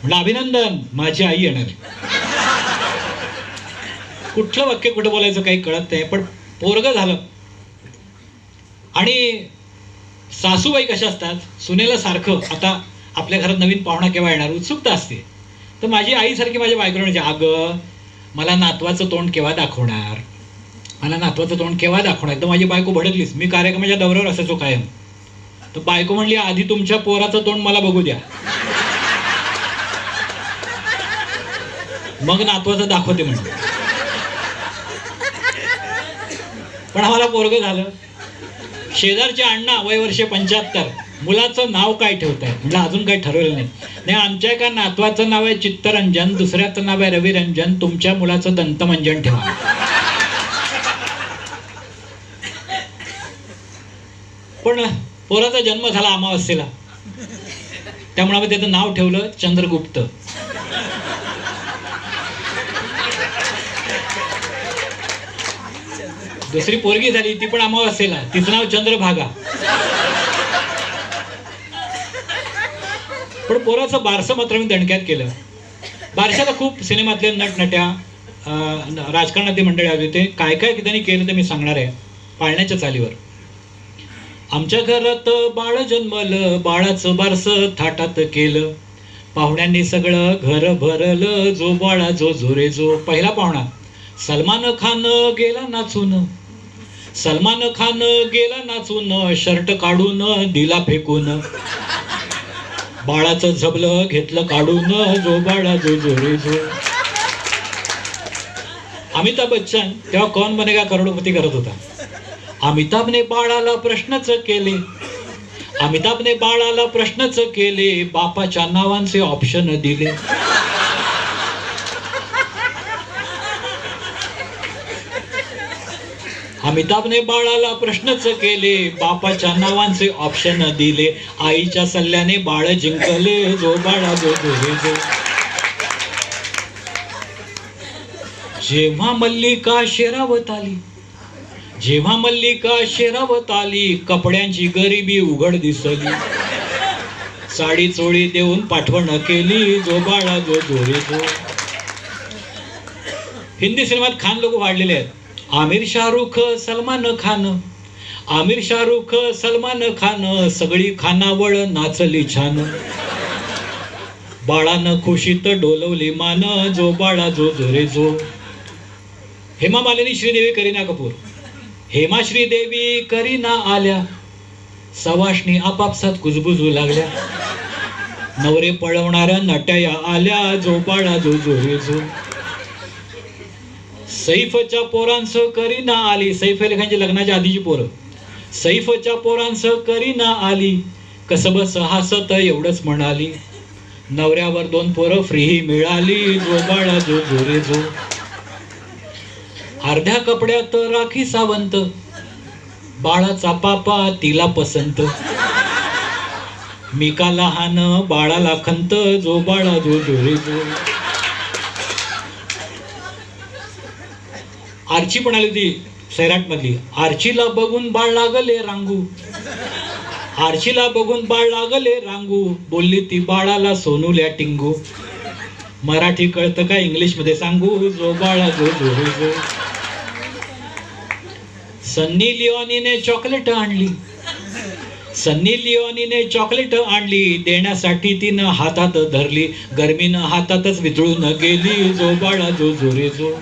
म्हटलं अभिनंदन, माझी आई येणार आहे. कुठलं वाक्य कुठं बोलायचं काही कळत नाही, पण पोरगं झालं. आणि सासूबाई कशा असतात, सुनेला सारखं आता आपल्या घरात नवीन पाहुणा केव्हा येणार उत्सुकता असते. तर माझी आईसारखी माझ्या बायकोला म्हणजे, अगं मला नातवाचं तोंड केव्हा दाखवणार, मला नातवाचं तोंड केव्हा दाखवणार. तर माझी बायको भडकलीच. मी कार्यक्रमाच्या दौऱ्यावर असायचो कायम. तर बायको म्हणली, आधी तुमच्या पोराचं तोंड मला बघू द्या, मग नातवाचं दाखवते म्हणते. पण आम्हाला पोरगं झालं. शेजारचे अण्णा वय वर्ष 75, मुलाचं नाव काय ठेवताय. म्हटलं अजून काही ठरवलं नाही. नाही, आमच्या एका नातवाचं नाव आहे चित्तरंजन, दुसऱ्याचं नाव आहे रविरंजन, तुमच्या मुलाचं दंतमंजन ठेवा. पण पोराचा जन्म झाला अमावस्येला, त्यामुळे आम्ही त्याचं नाव ठेवलं चंद्रगुप्त. दुसरी पोरगी झाली, ती पण अमावस्येला, तिचं नाव चंद्रभागा. पण पोराचं बारसं मात्र मी दणक्यात केलं. बारशाला खूप सिनेमातले नटनट्या, राजकारणातली मंडळी आली होते. काय काय त्यांनी केलं ते मी सांगणार आहे पाळण्याच्या चालीवर. आमच्या घरात बाळ जन्मलं, बाळाचं बारसं थाटात केलं, पाहुण्यांनी सगळं घर भरलं, जो बाळा जो झोरे जो. पहिला पाहुणा सलमान खान गेला नाचून, सलमान खान गेला नाचून, शर्ट काढून दिला फेकून, बाळाचं झबलं घेतलं काढून, जो बाळा जो झोरे जो. अमिताभ बच्चन तेव्हा कौन बनेगा करोडपती करत होता. अमिताभने बाळाला प्रश्नच केले, अमिताभने बाळाला प्रश्नच केले, बापाच्या नावांचे ऑप्शन दिले. अमिताभने बाळाला प्रश्नच केले, बापाच्या नावांचे ऑप्शन दिले, आईच्या सल्ल्याने बाळ जिंकले, जो बाळा जो झोरे जो. जेव्हा मल्लिका शेरावत आली, जेव्हा मल्लिका शेरावत आली, कपड्यांची गरिबी उघड दिसली, साडी चोळी देऊन पाठवण केली, जो बाळा जो झोरे जो. हिंदी सिनेमात खान लोक वाढलेले आहेत. आमिर शाहरुख सलमान खान, आमिर शाहरुख सलमान खान, सगळी खानावळ नाचली छान, बाळानं खुशीत डोलवली मान, जो बाळा जो झोरे जो. हेमा मालिनी श्रीदेवी करीना कपूर. हेमा श्रीदेवी करीना आल्या, सवाष्णी आपापसात कुजबुजू लागल्या, नवरे पळवणाऱ्या नट्या आल्या, जो बाळा जो झोरे जो. सैफच्या पोरांसह करीना आली, सैफ अली खानची लग्नाच्या आधीची पोरं. सैफच्या पोरांसह करीना आली, कसबस हसत एवढंच म्हणाली, नवऱ्यावर 2 पोरं फ्री मिळाली, जो बाळा जो झोरे जो. अर्ध्या कपड्यात राखी सावंत, बाळाचा पापा तिला पसंत, मिका लहान बाळाला खंत, जो बाळा जो झोरे जो. आर्ची पण आली होती सैराट मधली. आर्चीला बघून बाळ लागले रांगू, आर्चीला बघून बाळ लागले रांगू, बोलली ती बाळाला सोनूल्या टिंगू, मराठी कळतं का इंग्लिश मध्ये सांगू, जो बाळा जो झोरे जो. सन्नी लिओनीने चॉकलेट आणली, सन्नी लिओनीने चॉकलेट आणली, देण्यासाठी तिनं हातात धरली, गर्मीनं हातातच वितळून गेली, जो बाळा जो झोरे जो.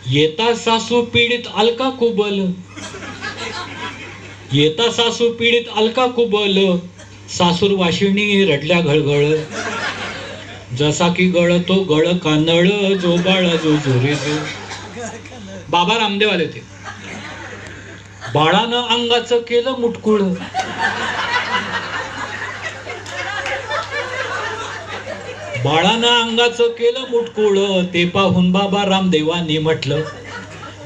येता सासू पीडित अलका कुबल, येता सासू पीडित अलका कुबल, सासूर वाशिणी रडल्या घळघळ, जसा की गळतो गळ कानळ, जो बाळा जो झोरे जो. बाबा रामदेव आले होते. बाळानं अंगाचं केलं मुटकुळ, बाळानं अंगाचं केलं मुटकुळ, ते पाहून बाबा रामदेवांनी म्हटलं,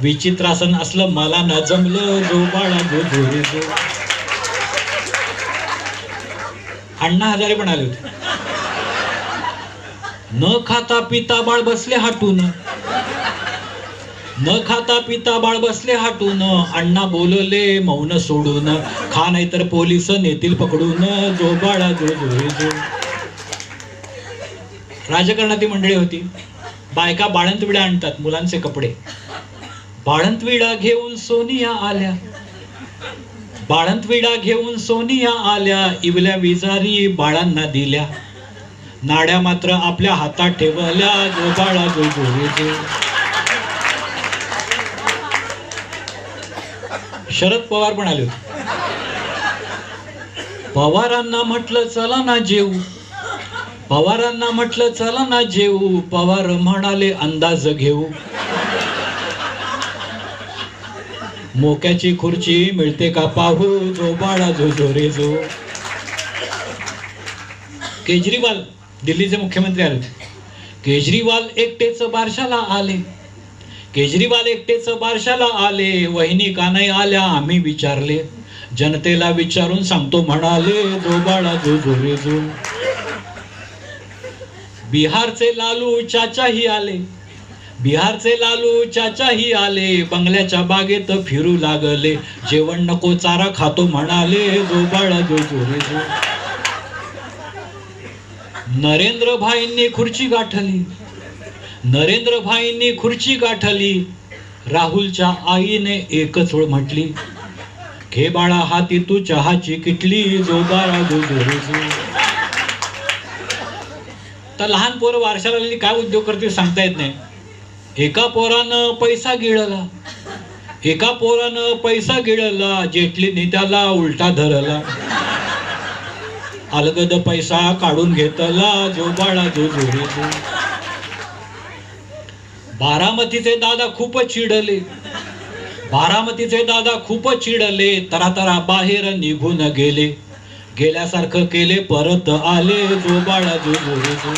विचित्रासन असलं मला न जमलं, जो बाळा जो झोरे जो. अण्णा हजारे पण आले होते. न खाता पिता बाळ बसले हाटून, न खाता पिता बाळ बसले हाटून, अण्णा बोलले मौन सोडून, खा नाहीतर पोलिस नेतील पकडून, जो बाळा जो झोरे जो. राजकारणातील मंडळी होती. बायका बाळंतविडा आणतात, मुलांचे कपडे. बाळंतविडा घेऊन सोनिया आल्या, बाळंतविडा घेऊन सोनिया आल्या, इवल्या विजारी बाळांना दिल्या, नाड्या मात्र आपल्या हातात ठेवल्या, जो बाळा जो जोरे जो. शरद पवार पण आले होते. पवारांना म्हटलं चला ना जेऊ, पवारांना म्हटलं चला ना जेऊ, पवार म्हणाले अंदाज घेऊ, मोक्याची खुर्ची मिळते का पाहू, जो बाळा जो जोरे जो. केजरीवाल दिल्लीचे मुख्यमंत्री आले होते. केजरीवाल एकटेच बारशाला आले, केजरीवाल एकटेच बारशाला आले, वहिनी का नाही आल्या आम्ही विचारले, जनतेला विचारून सांगतो म्हणाले, जो बाळा जो जोरे जो. बिहारचे लालू चाचाही आले, बिहारचे लालू चाचाही आले, बंगल्याच्या बागेत फिरू लागले, जेवण नको चारा खातो म्हणाले, जो बाळा जो जोरे जो. नरेंद्र भाईंनी खुर्ची गाठली, नरेंद्र भाईंनी खुर्ची गाठली, राहुलच्या आईने एकच वेळ म्हटली, घे बाळा हाती तू चहाची किटली, जो बाळा जो जोरे जो. तर लहान पोरं वारशाला आलेली काय उद्योग करतील सांगता येत नाही. एका पोरानं पैसा गिळला, एका पोरानं पैसा गिळला, जेटलीने त्याला उलटा धरला, अलगद पैसा काढून घेतला, जो बाळा जो जोरे जो. बारामतीचे दादा खूपच चिडले, बारामतीचे दादा खूपच चिडले, तरातरा बाहेर निघून गेले, गेल्यासारखं केले परत आले, जो बाळा जो जोरे जो.